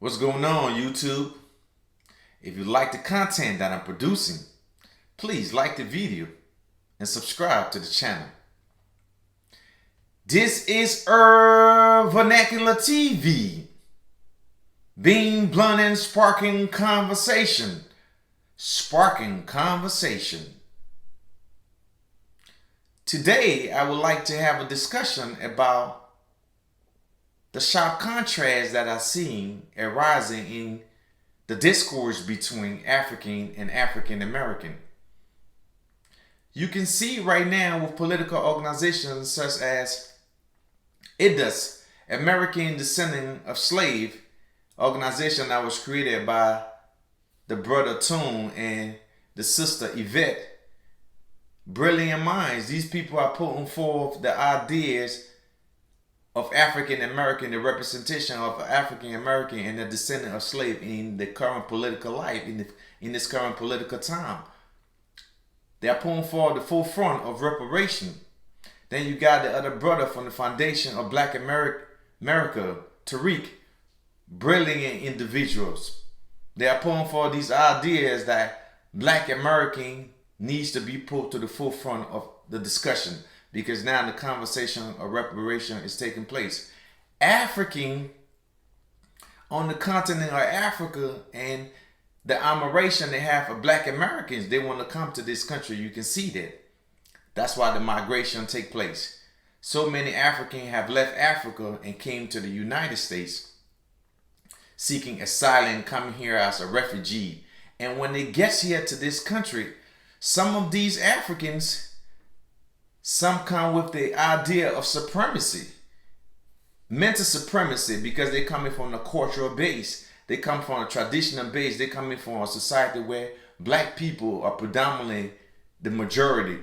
What's going on, YouTube? If you like the content that I'm producing, please like the video and subscribe to the channel. This is Vernacular TV, being blunt and sparking conversation. Today, I would like to have a discussion about the sharp contrast that I've seen arising in the discourse between African and African American. You can see right now with political organizations such as IDUS, American Descendant of Slave, organization that was created by the brother Toon and the sister Yvette. Brilliant minds. These people are putting forth the ideas of African American, the representation of African American and the descendant of slave in the current political life, in this current political time. They are pulling forward the forefront of reparation. Then you got the other brother from the foundation of Black America, Tariq. Brilliant individuals. They are pulling forward these ideas that Black American needs to be put to the forefront of the discussion, because now the conversation of reparation is taking place. African on the continent of Africa and the admiration they have for Black Americans, they want to come to this country. You can see that. That's why the migration take place. So many Africans have left Africa and came to the United States seeking asylum, coming here as a refugee. And when they get here to this country, some of these Africans, some come with the idea of supremacy, mental supremacy, because they're coming from a cultural base. They come from a traditional base. They're coming from a society where Black people are predominantly the majority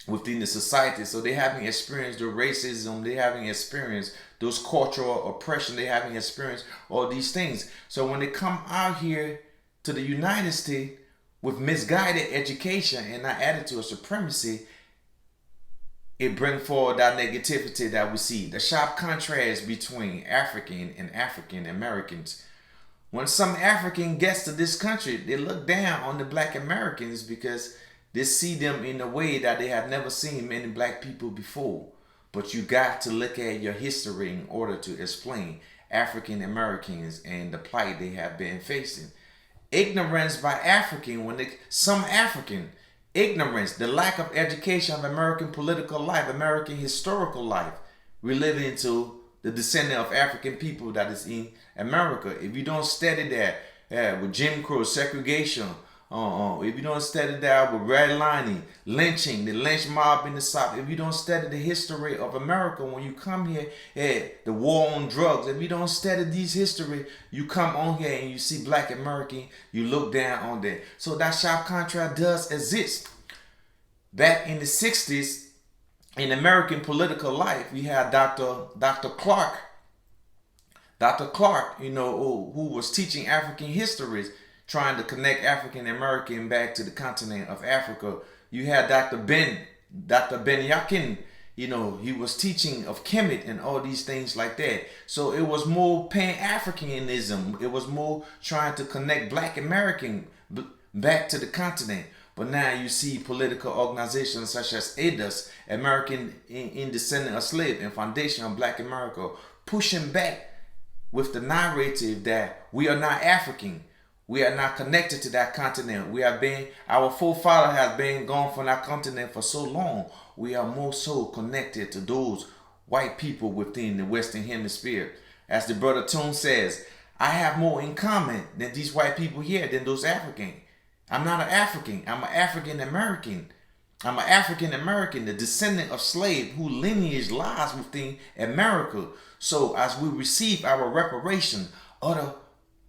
within the society. So they haven't experienced the racism. They haven't experienced those cultural oppression. They haven't experienced all these things. So when they come out here to the United States with misguided education and that attitude of supremacy, it brings forward that negativity that we see. The sharp contrast between African and African Americans. When some African gets to this country, they look down on the Black Americans because they see them in a way that they have never seen many Black people before. But you got to look at your history in order to explain African Americans and the plight they have been facing. Ignorance by African, some African, ignorance, the lack of education of American political life, American historical life, relating to the descendant of African people that is in America. If you don't study that with Jim Crow, segregation, if you don't study that with redlining, lynching, the lynch mob in the South, if you don't study the history of America when you come here, the war on drugs, if you don't study these history, you come on here and you see Black American, you look down on that. So that sharp contrast does exist. Back in the 60s, in American political life, we had Dr. Clark, who was teaching African histories, trying to connect African American back to the continent of Africa. You had Dr. Ben Yakin, he was teaching of Kemet and all these things like that. So it was more Pan-Africanism. It was more trying to connect Black American back to the continent. But now you see political organizations such as IDUS, American in Descendant of Slave, and Foundation of Black America, pushing back with the narrative that we are not African. We are not connected to that continent. Our forefather has been gone from that continent for so long. We are more so connected to those white people within the Western Hemisphere. As the brother Toon says, I have more in common than these white people here than those Africans. I'm not an African. I'm an African American. I'm an African American, the descendant of slave whose lineage lies within America. So as we receive our reparation, other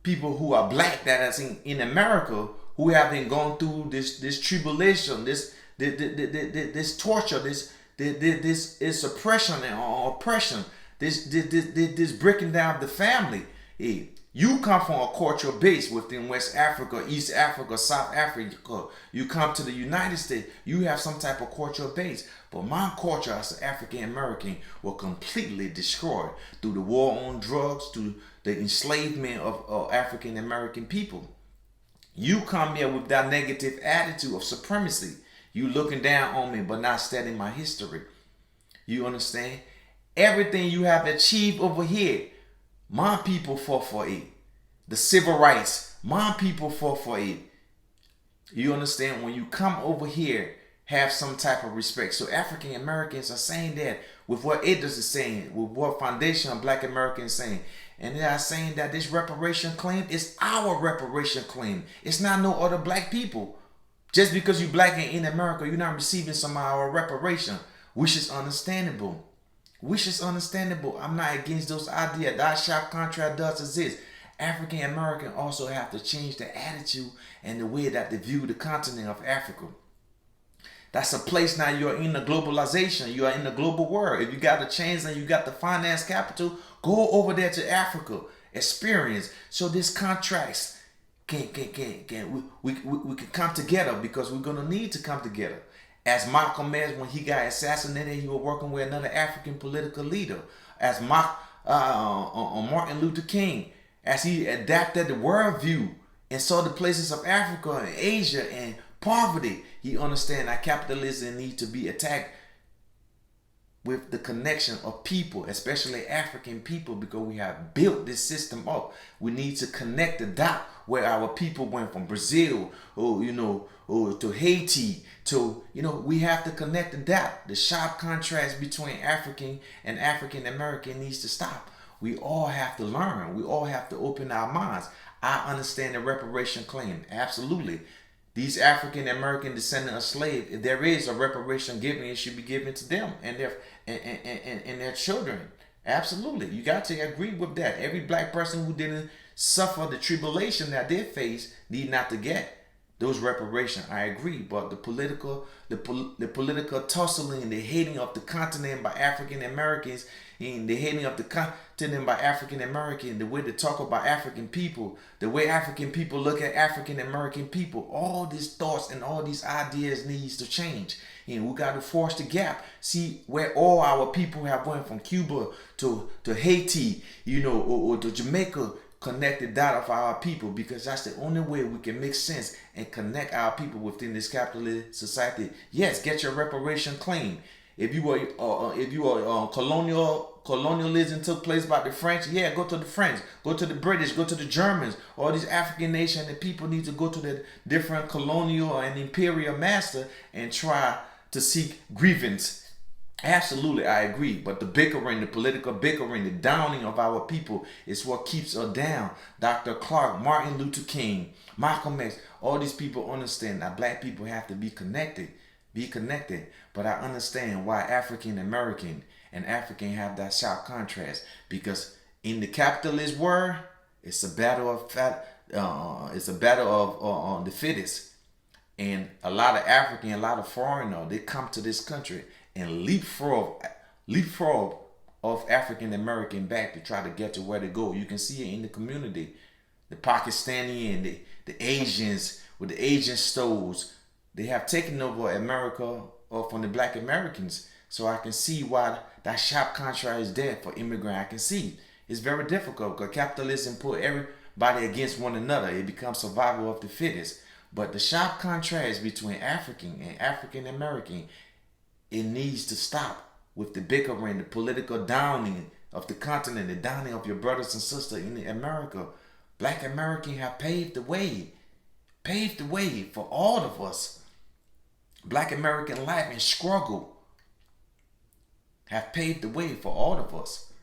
people who are Black that is in America, who have been gone through this tribulation, this torture, this oppression and oppression, this breaking down of the family. You You come from a cultural base within West Africa, East Africa, South Africa. You come to the United States, you have some type of cultural base. But my culture as an African American was completely destroyed through the war on drugs, through the enslavement of African American people. You come here with that negative attitude of supremacy. You looking down on me but not studying my history. You understand? Everything you have achieved over here, my people fought for it. The civil rights, my people fought for it. You understand? When you come over here, have some type of respect. So African Americans are saying that with what IDRIS is saying, with what Foundation of Black Americans is saying. And they are saying that this reparation claim is our reparation claim. It's not no other black people. Just because you black and in America, you're not receiving some of our reparation, which is understandable. Which is understandable. I'm not against those ideas. That shop contract does exist. African American also have to change the attitude and the way that they view the continent of Africa. That's a place now you're in the globalization. You are in the global world. If you got the chains and you got the finance capital, go over there to Africa. Experience. So these contracts we can come together, because we're gonna need to come together. As Malcolm X, when he got assassinated, he was working with another African political leader. As Martin Luther King, as he adapted the worldview and saw the places of Africa and Asia and poverty, he understand that capitalism needs to be attacked with the connection of people, especially African people, because we have built this system up. We need to connect the dot where our people went from Brazil, to Haiti, to, we have to connect the dot. The sharp contrast between African and African American needs to stop. We all have to learn. We all have to open our minds. I understand the reparation claim. Absolutely. These African American descendants of slaves, if there is a reparation given, it should be given to them and their children. Absolutely. You got to agree with that. Every black person who didn't suffer the tribulation that they face need not to get those reparations. I agree. But the political tussling, the hating of the continent by African Americans, and the hating of the continent by African American, the way they talk about African people, the way African people look at African American people, all these thoughts and all these ideas needs to change. And we got to force the gap. See where all our people have went from Cuba to Haiti, or to Jamaica. Connect the dot of our people, because that's the only way we can make sense and connect our people within this capitalist society. Yes, get your reparation claim. If you were colonialism took place by the French, yeah, go to the French, go to the British, go to the Germans. All these African nations and people need to go to the different colonial and imperial master and try to seek grievance. Absolutely, I agree. But the bickering, the political bickering, the downing of our people is what keeps us down. Dr. Clark, Martin Luther King, Malcolm X, all these people understand that black people have to be connected. Be connected. But I understand why African American and African have that sharp contrast. Because in the capitalist world, it's a battle of the fittest. And a lot of African, a lot of foreigners, they come to this country and leapfrog of African American back to try to get to where they go. You can see it in the community. The Pakistani and the Asians with the Asian stores, they have taken over America from the black Americans. So I can see why that sharp contrast is there for immigrants. I can see it's very difficult because capitalism put everybody against one another. It becomes survival of the fittest. But the sharp contrast between African and African American, it needs to stop with the bickering, the political downing of the continent, the downing of your brothers and sisters in America. Black Americans have paved the way for all of us. Black American life and struggle have paved the way for all of us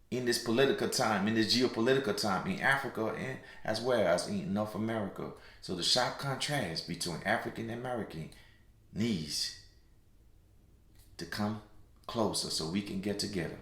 in this political time, in this geopolitical time, in Africa and as well as in North America. So the sharp contrast between African American needs to come closer so we can get together.